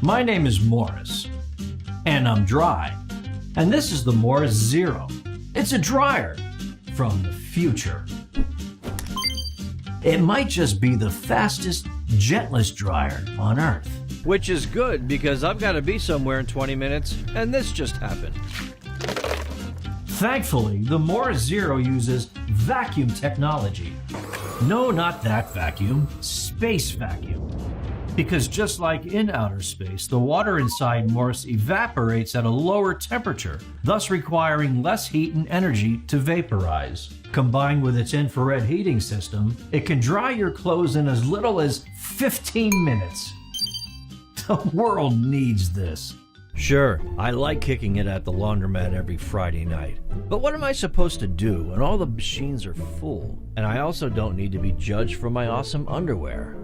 My name is Morris, and I'm dry. And this is the Morris Zero. It's a dryer from the future. It might just be the fastest, gentlest dryer on Earth. Which is good because I've got to be somewhere in 20 minutes, and this just happened. Thankfully, the Morris Zero uses vacuum technology. No, not that vacuum, space vacuum. Because just like in outer space, the water inside Morris evaporates at a lower temperature, thus requiring less heat and energy to vaporize. Combined with its infrared heating system, it can dry your clothes in as little as 15 minutes. The world needs this. Sure, I like kicking it at the laundromat every Friday night. But what am I supposed to do when all the machines are full? And I also don't need to be judged for my awesome underwear.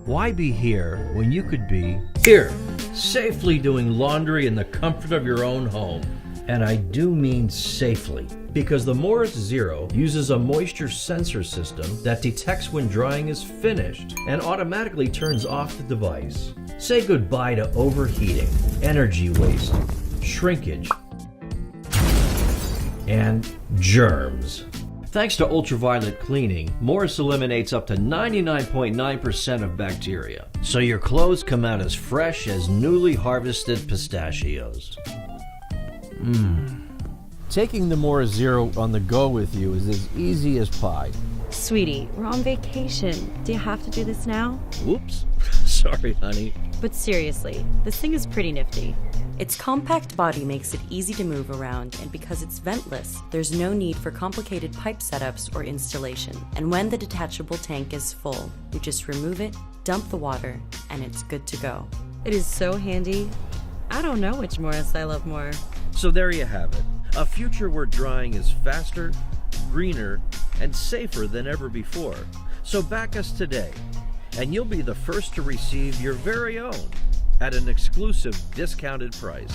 Why be here when you could be here, safely doing laundry in the comfort of your own home? And I do mean safely, because the Morris Zero uses a moisture sensor system that detects when drying is finished and automatically turns off the device. Say goodbye to overheating, energy waste, shrinkage, and germs. Thanks to ultraviolet cleaning, Morris eliminates up to 99.9% of bacteria, so your clothes come out as fresh as newly harvested pistachios. Taking the Morris Zero on the go with you is as easy as pie. Sweetie, we're on vacation. Do you have to do this now? Whoops. Sorry, honey. But seriously, this thing is pretty nifty. Its compact body makes it easy to move around, and because it's ventless, there's no need for complicated pipe setups or installation. And when the detachable tank is full, you just remove it, dump the water, and it's good to go. It is so handy. I don't know which Morris I love more. So there you have it. A future where drying is faster, greener, and safer than ever before. So back us today, and you'll be the first to receive your very own at an exclusive discounted price.